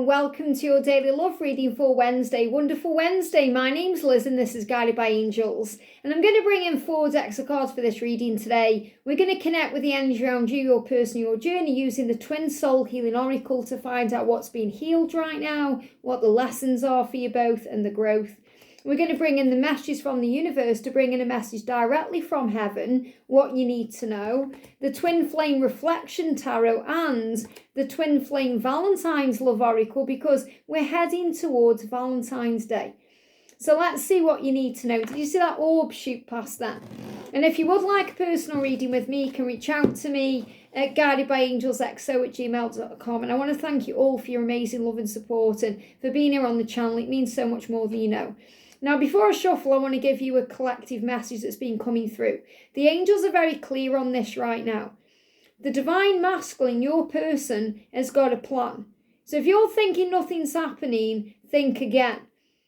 and welcome to your daily love reading for Wednesday. Wonderful Wednesday. My name's Liz and this is Guided by Angels. And I'm going to bring in 4 decks of cards for this reading today. We're going to connect with the energy around you, your person, your journey using the Twin Soul Healing Oracle to find out what's being healed right now, what the lessons are for you both and the growth. We're going to bring in the messages from the universe to bring in a message directly from heaven, what you need to know, the Twin Flame Reflection Tarot and the Twin Flame Valentines Love Oracle because we're heading towards Valentine's Day. So let's see what you need to know. Did you see that orb shoot past that? And if you would like a personal reading with me, you can reach out to me at guidedbyangelsxo@gmail.com. And I want to thank you all for your amazing love and support and for being here on the channel. It means so much more than you know. Now, before I shuffle, I want to give you a collective message that's been coming through. The angels are very clear on this right now. The divine masculine, your person, has got a plan. So if you're thinking nothing's happening, think again.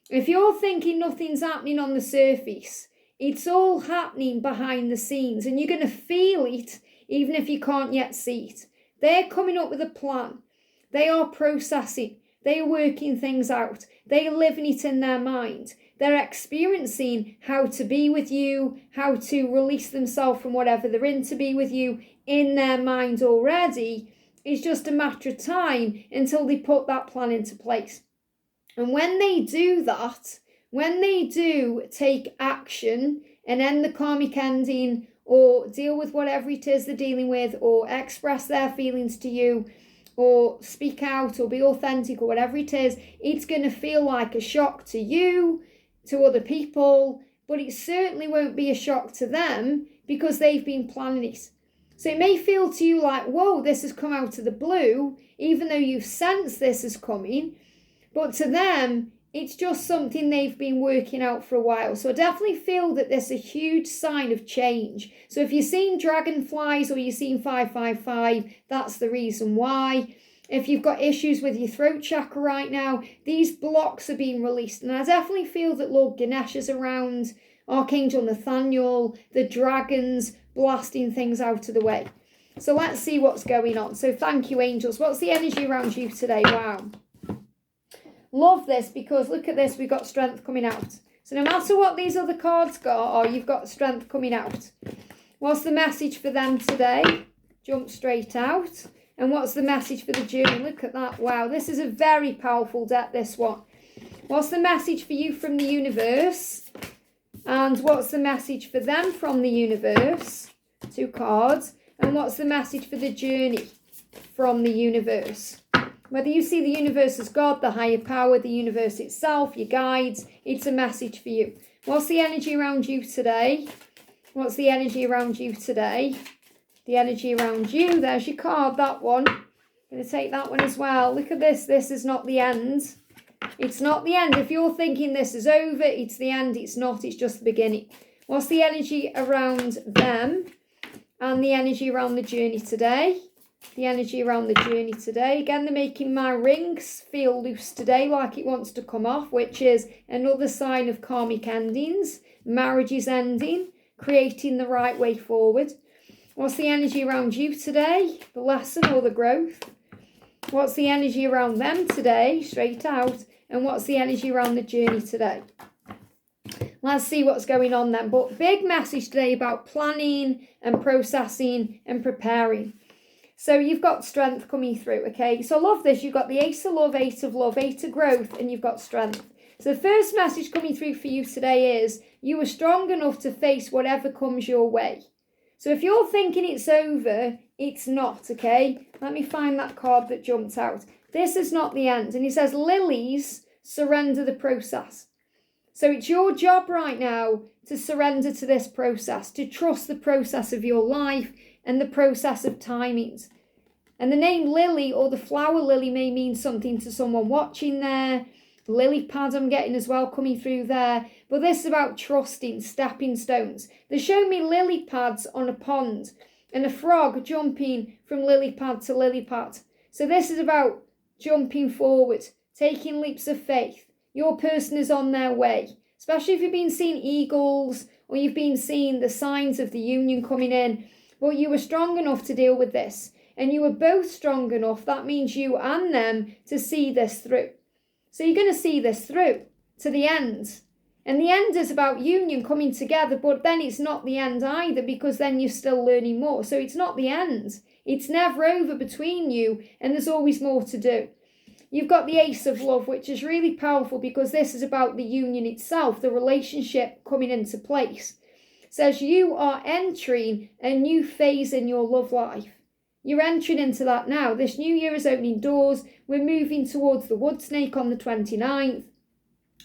If you're thinking nothing's happening on the surface, it's all happening behind the scenes and you're going to feel it even if you can't yet see it. They're coming up with a plan. They are processing. They are working things out. They are living it in their mind. They're experiencing how to be with you, how to release themselves from whatever they're in to be with you in their mind already. It's just a matter of time until they put that plan into place. And when they do that, when they do take action and end the karmic ending or deal with whatever it is they're dealing with or express their feelings to you, or speak out or be authentic or whatever it is, it's going to feel like a shock to you, to other people, but it certainly won't be a shock to them because they've been planning it. So it may feel to you like, whoa, this has come out of the blue, even though you've sensed this is coming, but to them, it's just something they've been working out for a while. So I definitely feel that there's a huge sign of change. So if you're seeing dragonflies or you're seeing 555, that's the reason why. If you've got issues with your throat chakra right now, these blocks are being released. And I definitely feel that Lord Ganesh is around, Archangel Nathaniel, the dragons blasting things out of the way. So let's see what's going on. So thank you, angels. What's the energy around you today? Wow. Love this because look at this, we've got strength coming out. So no matter what these other cards got, you've got strength coming out. What's the message for them today? Jump straight out. And what's the message for the journey? Look at that. Wow, this is a very powerful deck, this one. What's the message for you from the universe? And what's the message for them from the universe? 2 cards. And what's the message for the journey from the universe? Whether you see the universe as God, the higher power, the universe itself, your guides, it's a message for you. What's the energy around you today? What's the energy around you today? The energy around you, there's your card, that one. I'm going to take that one as well. Look at this. This is not the end. It's not the end. If you're thinking this is over, it's the end. It's not. It's just the beginning. What's the energy around them? And the energy around the journey today? The energy around the journey today. Again, they're making my rings feel loose today, like it wants to come off, which is another sign of karmic endings. Marriages ending, creating the right way forward. What's the energy around you today? The lesson or the growth? What's the energy around them today? Straight out. And what's the energy around the journey today? Let's see what's going on then. But big message today about planning and processing and preparing. So you've got strength coming through, okay? So I love this. You've got the Ace of Love, 8 of Love, 8 of Growth, and you've got strength. So the first message coming through for you today is you are strong enough to face whatever comes your way. So if you're thinking it's over, it's not, okay? Let me find that card that jumped out. This is not the end. And it says, lilies, surrender the process. So it's your job right now to surrender to this process, to trust the process of your life and the process of timings. And the name lily or the flower lily may mean something to someone watching there. Lily pad I'm getting as well coming through there. But this is about trusting, stepping stones. They show me lily pads on a pond and a frog jumping from lily pad to lily pad. So this is about jumping forward, taking leaps of faith. Your person is on their way. Especially if you've been seeing eagles or you've been seeing the signs of the union coming in. But you were strong enough to deal with this. and you are both strong enough, that means you and them, to see this through. So you're going to see this through to the end. And the end is about union coming together, but then it's not the end either, because then you're still learning more. So it's not the end. It's never over between you, and there's always more to do. You've got the Ace of Love, which is really powerful because this is about the union itself, the relationship coming into place. It says you are entering a new phase in your love life. You're entering into that now. This new year is opening doors. We're moving towards the wood snake on the 29th.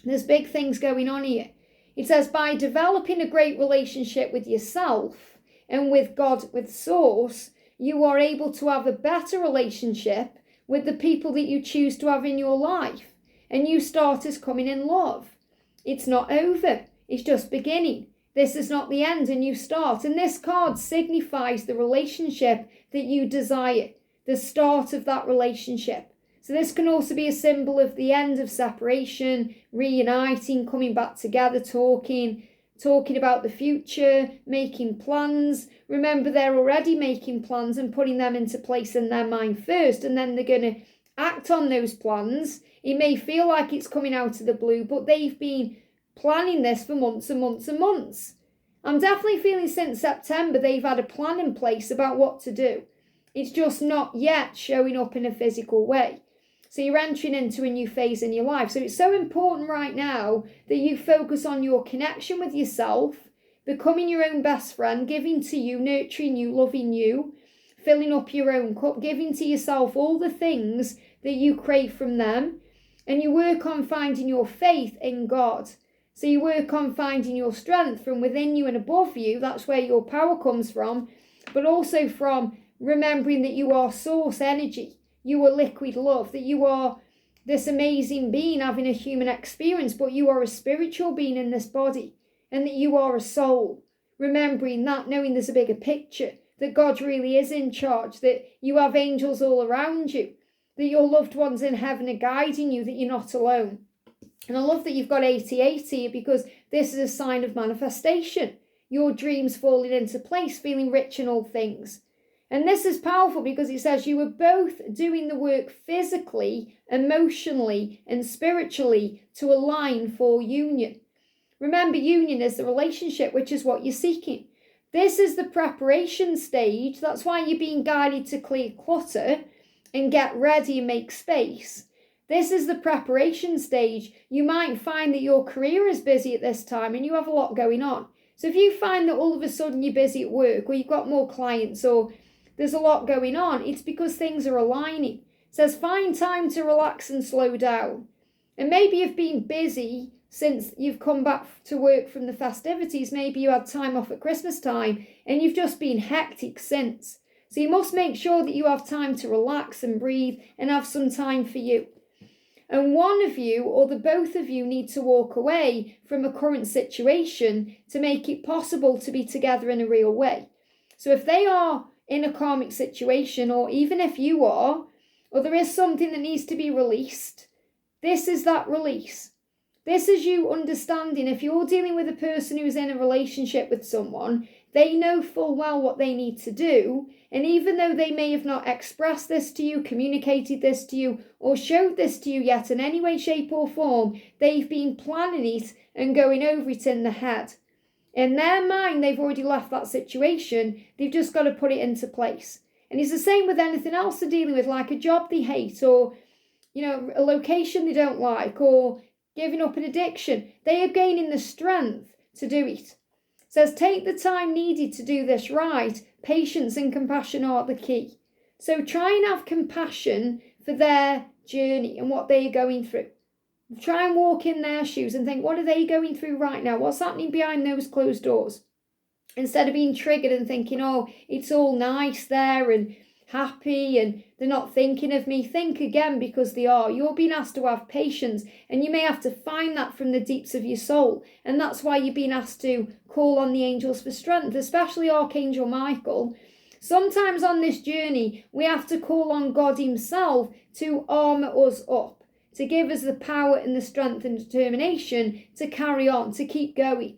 There's big things going on here. It says by developing a great relationship with yourself and with God, with Source, you are able to have a better relationship with the people that you choose to have in your life. And new starters coming in love. It's not over. It's just beginning. This is not the end, a new start. And this card signifies the relationship that you desire, the start of that relationship. So this can also be a symbol of the end of separation, reuniting, coming back together, talking about the future, making plans. Remember, they're already making plans and putting them into place in their mind first, and then they're going to act on those plans. It may feel like it's coming out of the blue, but they've been planning this for months and months and months. I'm definitely feeling since September they've had a plan in place about what to do. It's just not yet showing up in a physical way. So you're entering into a new phase in your life. So it's so important right now that you focus on your connection with yourself, becoming your own best friend, giving to you, nurturing you, loving you, filling up your own cup, giving to yourself all the things that you crave from them. And you work on finding your faith in God. So you work on finding your strength from within you and above you. That's where your power comes from. But also from remembering that you are source energy. You are liquid love, that you are this amazing being having a human experience, but you are a spiritual being in this body, and that you are a soul. Remembering that, knowing there's a bigger picture, that God really is in charge, that you have angels all around you, that your loved ones in heaven are guiding you, that you're not alone. And I love that you've got 88 here, because this is a sign of manifestation. Your dreams falling into place, feeling rich in all things. And this is powerful because it says you are both doing the work physically, emotionally, and spiritually to align for union. Remember, union is the relationship, which is what you're seeking. This is the preparation stage. That's why you're being guided to clear clutter and get ready and make space. This is the preparation stage. You might find that your career is busy at this time and you have a lot going on. So if you find that all of a sudden you're busy at work, or you've got more clients, or there's a lot going on, it's because things are aligning. It says find time to relax and slow down. And maybe you've been busy since you've come back to work from the festivities. Maybe you had time off at Christmas time and you've just been hectic since. So you must make sure that you have time to relax and breathe and have some time for you. And one of you or the both of you need to walk away from a current situation to make it possible to be together in a real way. So if they are in a karmic situation, or even if you are, or there is something that needs to be released, this is that release. This is you understanding if you're dealing with a person who's in a relationship with someone, they know full well what they need to do. And even though they may have not expressed this to you, communicated this to you, or showed this to you yet in any way, shape or form, they've been planning it and going over it in the head. In their mind, they've already left that situation. They've just got to put it into place. And it's the same with anything else they're dealing with, like a job they hate, or, a location they don't like, or giving up an addiction. They are gaining the strength to do it. It says, take the time needed to do this right. Patience and compassion are the key. So try and have compassion for their journey and what they are going through. Try and walk in their shoes and think, what are they going through right now? What's happening behind those closed doors? Instead of being triggered and thinking, oh, it's all nice there and happy and they're not thinking of me. Think again, because they are. You're being asked to have patience, and you may have to find that from the deeps of your soul. And that's why you're being asked to call on the angels for strength, especially Archangel Michael. Sometimes on this journey, we have to call on God himself to armour us up, to give us the power and the strength and determination to carry on, to keep going,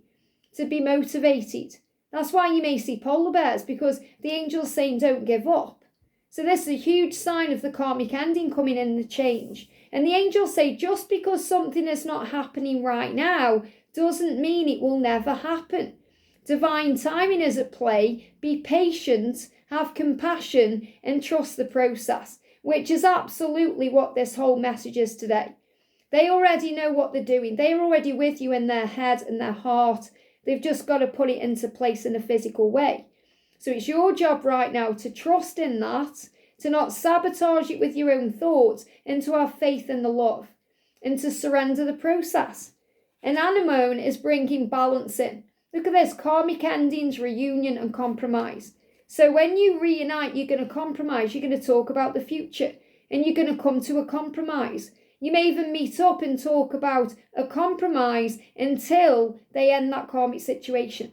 to be motivated. That's why you may see polar bears, because the angels saying don't give up. So this is a huge sign of the karmic ending coming in, the change. And the angels say, just because something is not happening right now doesn't mean it will never happen. Divine timing is at play. Be patient, have compassion, and trust the process, which is absolutely what this whole message is today. They already know what they're doing. They're already with you in their head and their heart. They've just got to put it into place in a physical way. So it's your job right now to trust in that, to not sabotage it with your own thoughts, and to have faith in the love, and to surrender the process. And anemone is bringing balance in. Look at this, karmic endings, reunion, and compromise. So when you reunite, you're going to compromise. You're going to talk about the future, and you're going to come to a compromise. You may even meet up and talk about a compromise until they end that karmic situation.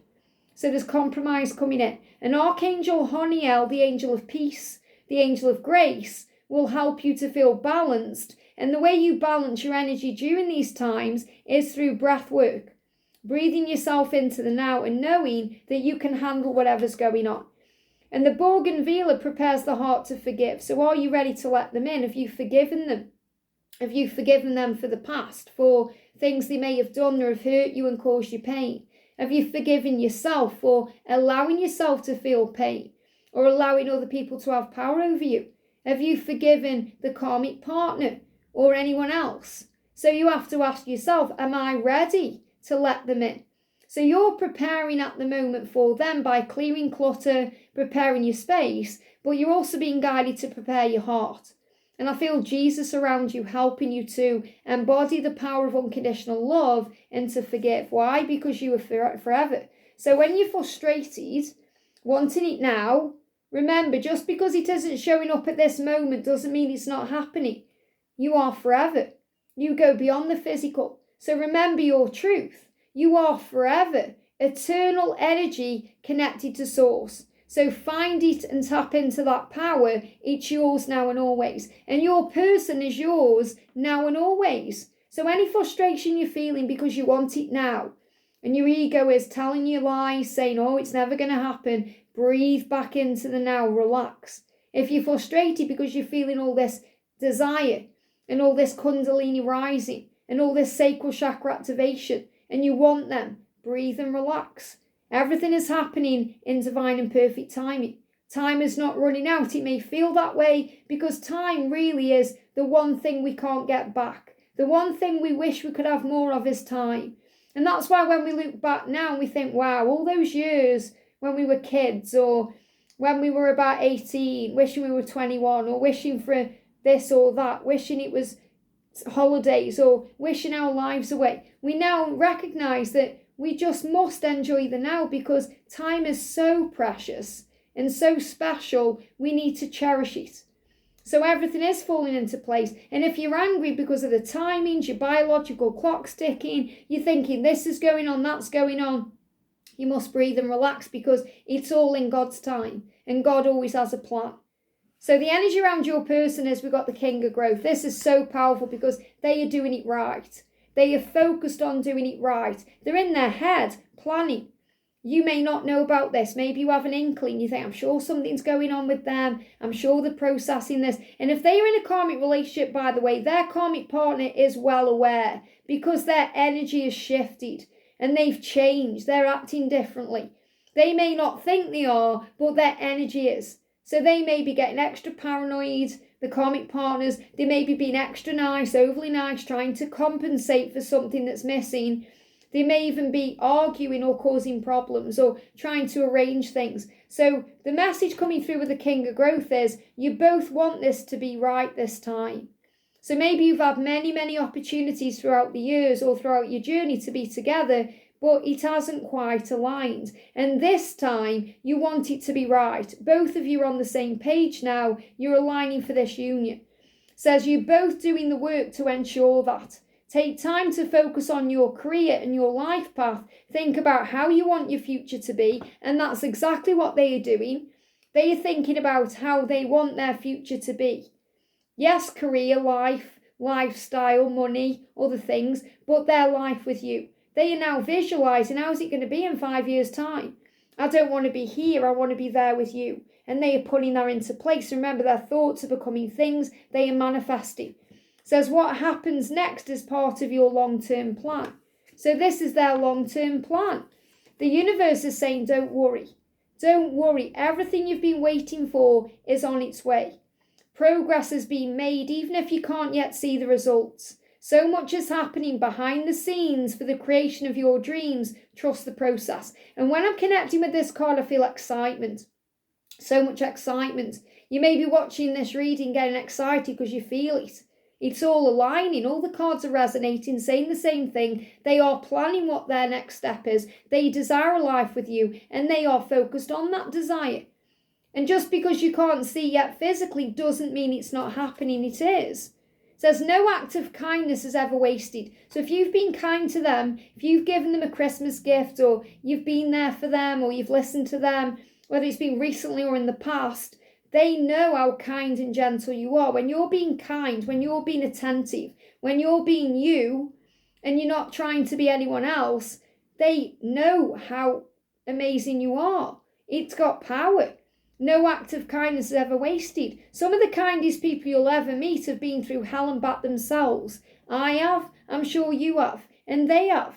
So there's compromise coming in. And Archangel Honiel, the angel of peace, the angel of grace, will help you to feel balanced. And the way you balance your energy during these times is through breath work. Breathing yourself into the now and knowing that you can handle whatever's going on. And the Bougainvillea prepares the heart to forgive. So are you ready to let them in? Have you forgiven them? Have you forgiven them for the past, for things they may have done or have hurt you and caused you pain? Have you forgiven yourself for allowing yourself to feel pain or allowing other people to have power over you? Have you forgiven the karmic partner or anyone else? So you have to ask yourself, am I ready to let them in? So you're preparing at the moment for them by clearing clutter, preparing your space, but you're also being guided to prepare your heart. And I feel Jesus around you, helping you to embody the power of unconditional love and to forgive. Why? Because you are forever. So when you're frustrated, wanting it now, remember, just because it isn't showing up at this moment doesn't mean it's not happening. You are forever. You go beyond the physical. So remember your truth. You are forever. Eternal energy connected to source. So find it and tap into that power. It's yours now and always. And your person is yours now and always. So any frustration you're feeling because you want it now, and your ego is telling you lies, saying, oh, it's never going to happen, breathe back into the now, relax. If you're frustrated because you're feeling all this desire and all this kundalini rising and all this sacral chakra activation, and you want them, breathe and relax. Everything is happening in divine and perfect timing. Time is not running out. It may feel that way because time really is the one thing we can't get back. The one thing we wish we could have more of is time. And that's why when we look back now, we think, wow, all those years when we were kids or when we were about 18, wishing we were 21 or wishing for this or that, wishing it was holidays or wishing our lives away. We now recognise that we just must enjoy the now because time is so precious and so special. We need to cherish it. So everything is falling into place. And if you're angry because of the timings, your biological clock's ticking, you're thinking this is going on, that's going on, you must breathe and relax because it's all in God's time. And God always has a plan. So the energy around your person is we've got the King of Growth. This is so powerful because they are doing it right. They are focused on doing it right. They're in their head planning. You may not know about this. Maybe you have an inkling. You think, I'm sure something's going on with them. I'm sure they're processing this. And if they are in a karmic relationship, by the way, their karmic partner is well aware because their energy has shifted and they've changed. They're acting differently. They may not think they are, but their energy is. So they may be getting extra paranoid, the karmic partners, they may be being extra nice, overly nice, trying to compensate for something that's missing. They may even be arguing or causing problems or trying to arrange things. So the message coming through with the King of Growth is you both want this to be right this time. So maybe you've had many, many opportunities throughout the years or throughout your journey to be together, but it hasn't quite aligned. And this time, you want it to be right. Both of you are on the same page now. You're aligning for this union. Says you're both doing the work to ensure that. Take time to focus on your career and your life path. Think about how you want your future to be. And that's exactly what they are doing. They are thinking about how they want their future to be. Yes, career, life, lifestyle, money, other things, but their life with you. They are now visualising how is it going to be in 5 years' time. I don't want to be here, I want to be there with you. And they are putting that into place. Remember, their thoughts are becoming things, they are manifesting. Says what happens next is part of your long-term plan. So this is their long-term plan. The universe is saying, don't worry. Don't worry. Everything you've been waiting for is on its way. Progress is being made, even if you can't yet see the results. So much is happening behind the scenes for the creation of your dreams. Trust the process. And when I'm connecting with this card, I feel excitement. So much excitement. You may be watching this reading getting excited because you feel it. It's all aligning. All the cards are resonating, saying the same thing. They are planning what their next step is. They desire a life with you, and they are focused on that desire. And just because you can't see yet physically doesn't mean it's not happening. It is. It says no act of kindness is ever wasted. So if you've been kind to them, if you've given them a Christmas gift, or you've been there for them, or you've listened to them, whether it's been recently or in the past, they know how kind and gentle you are. When you're being kind, when you're being attentive, when you're being you, and you're not trying to be anyone else, they know how amazing you are. It's got power. No act of kindness is ever wasted. Some of the kindest people you'll ever meet have been through hell and back themselves. I have, I'm sure you have, and they have.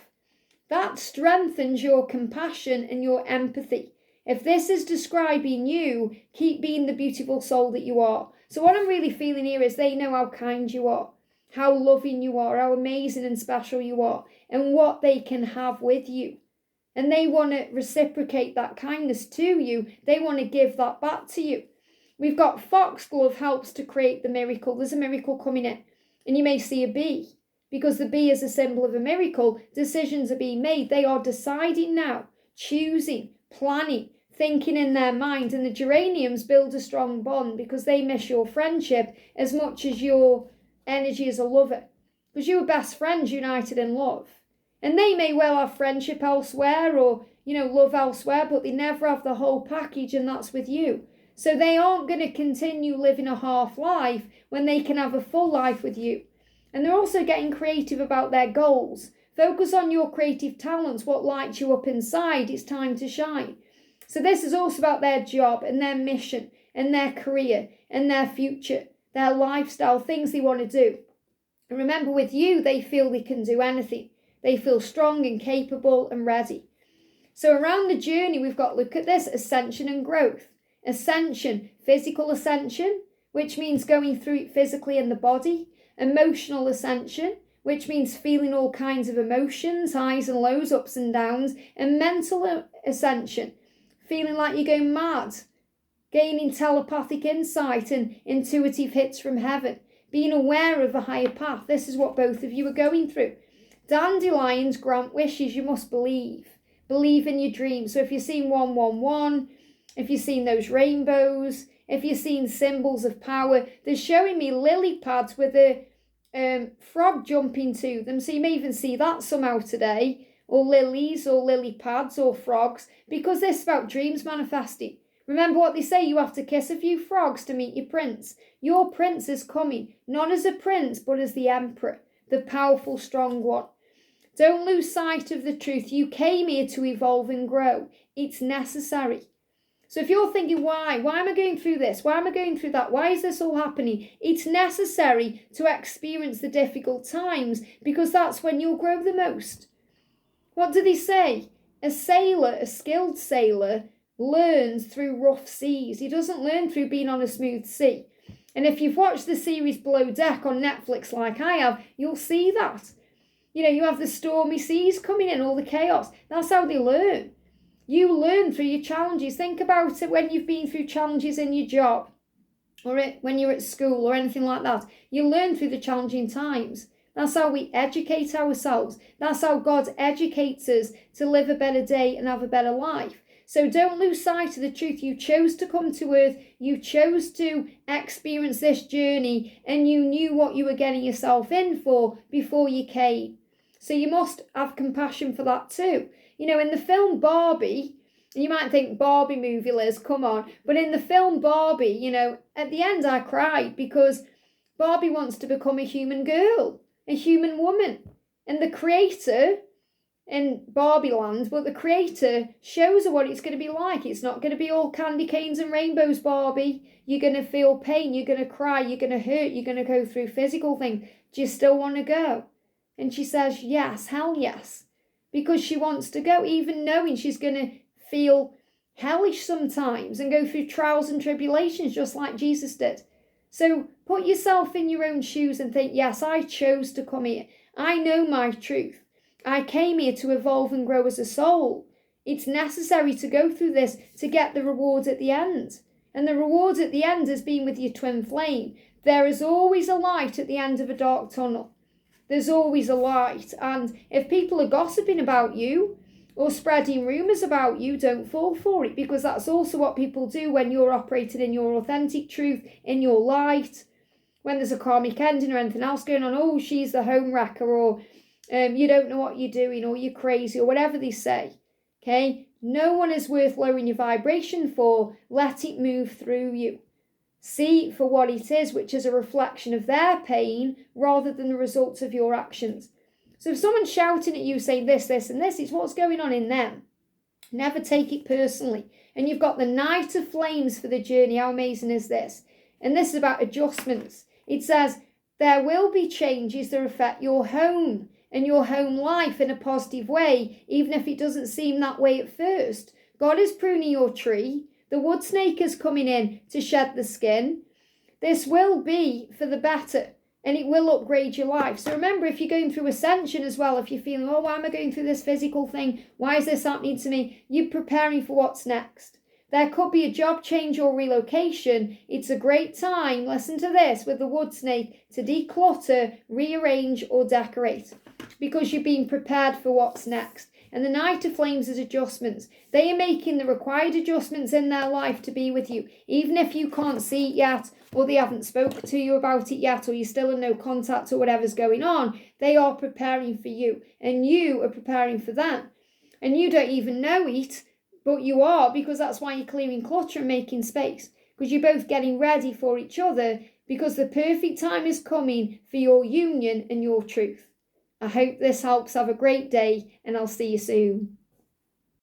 That strengthens your compassion and your empathy. If this is describing you, keep being the beautiful soul that you are. So what I'm really feeling here is they know how kind you are, how loving you are, how amazing and special you are, and what they can have with you. And they want to reciprocate that kindness to you. They want to give that back to you. We've got foxglove helps to create the miracle. There's a miracle coming in. And you may see a bee. Because the bee is a symbol of a miracle. Decisions are being made. They are deciding now, choosing, planning, thinking in their mind. And the geraniums build a strong bond because they miss your friendship as much as your energy as a lover. Because you were best friends united in love. And they may well have friendship elsewhere or, love elsewhere, but they never have the whole package, and that's with you. So they aren't going to continue living a half life when they can have a full life with you. And they're also getting creative about their goals. Focus on your creative talents, what lights you up inside. It's time to shine. So this is also about their job and their mission and their career and their future, their lifestyle, things they want to do. And remember, with you, they feel they can do anything. They feel strong and capable and ready. So around the journey, we've got, look at this, ascension and growth. Ascension, physical ascension, which means going through it physically in the body. Emotional ascension, which means feeling all kinds of emotions, highs and lows, ups and downs. And mental ascension, feeling like you're going mad, gaining telepathic insight and intuitive hits from heaven, being aware of a higher path. This is what both of you are going through. Dandelions grant wishes, you must believe. Believe in your dreams. So if you're seeing 111, if you're seeing those rainbows, if you're seeing symbols of power, they're showing me lily pads with a frog jumping to them. So you may even see that somehow today, or lilies, or lily pads, or frogs, because this is about dreams manifesting. Remember what they say, you have to kiss a few frogs to meet your prince. Your prince is coming, not as a prince, but as the emperor, the powerful, strong one. Don't lose sight of the truth. You came here to evolve and grow. It's necessary. So if you're thinking, why am I going through this? Why am I going through that? Why is this all happening? It's necessary to experience the difficult times because that's when you'll grow the most. What do they say? A sailor, a skilled sailor, learns through rough seas. He doesn't learn through being on a smooth sea. And if you've watched the series Below Deck on Netflix like I have, you'll see that. You have the stormy seas coming in, all the chaos. That's how they learn. You learn through your challenges. Think about it when you've been through challenges in your job or when you're at school or anything like that. You learn through the challenging times. That's how we educate ourselves. That's how God educates us to live a better day and have a better life. So don't lose sight of the truth. You chose to come to earth. You chose to experience this journey and you knew what you were getting yourself in for before you came. So you must have compassion for that too. In the film Barbie, you might think Barbie movie, Liz, come on. But in the film Barbie, at the end I cried because Barbie wants to become a human girl, a human woman. And the creator, in Barbie land, but the creator shows her what it's going to be like. It's not going to be all candy canes and rainbows, Barbie. You're going to feel pain, you're going to cry, you're going to hurt, you're going to go through physical things. Do you still want to go? And she says, yes, hell yes. Because she wants to go, even knowing she's going to feel hellish sometimes and go through trials and tribulations just like Jesus did. So put yourself in your own shoes and think, yes, I chose to come here. I know my truth. I came here to evolve and grow as a soul. It's necessary to go through this to get the rewards at the end. And the reward at the end has been with your twin flame. There is always a light at the end of a dark tunnel. There's always a light. And if people are gossiping about you or spreading rumours about you, don't fall for it, because that's also what people do when you're operating in your authentic truth, in your light. When there's a karmic ending or anything else going on, oh, she's the home wrecker, or you don't know what you're doing, or you're crazy, or whatever they say. Okay? No one is worth lowering your vibration for. Let it move through you. See it for what it is, which is a reflection of their pain rather than the results of your actions. So if someone's shouting at you saying this, this, and this, it's what's going on in them. Never take it personally. And you've got the Knight of Flames for the journey. How amazing is this? And this is about adjustments. It says, there will be changes that affect your home and your home life in a positive way, even if it doesn't seem that way at first. God is pruning your tree. The wood snake is coming in to shed the skin. This will be for the better, and it will upgrade your life. So remember, if you're going through ascension as well, if you're feeling, oh, why am I going through this physical thing? Why is this happening to me? You're preparing for what's next. There could be a job change or relocation. It's a great time, listen to this, with the wood snake, to declutter, rearrange, or decorate, because you're being prepared for what's next. And the Knight of Flames is adjustments. They are making the required adjustments in their life to be with you. Even if you can't see it yet, or they haven't spoken to you about it yet, or you're still in no contact or whatever's going on, they are preparing for you. And you are preparing for them. And you don't even know it, but you are, because that's why you're clearing clutter and making space. Because you're both getting ready for each other, because the perfect time is coming for your union and your truth. I hope this helps. Have a great day, and I'll see you soon.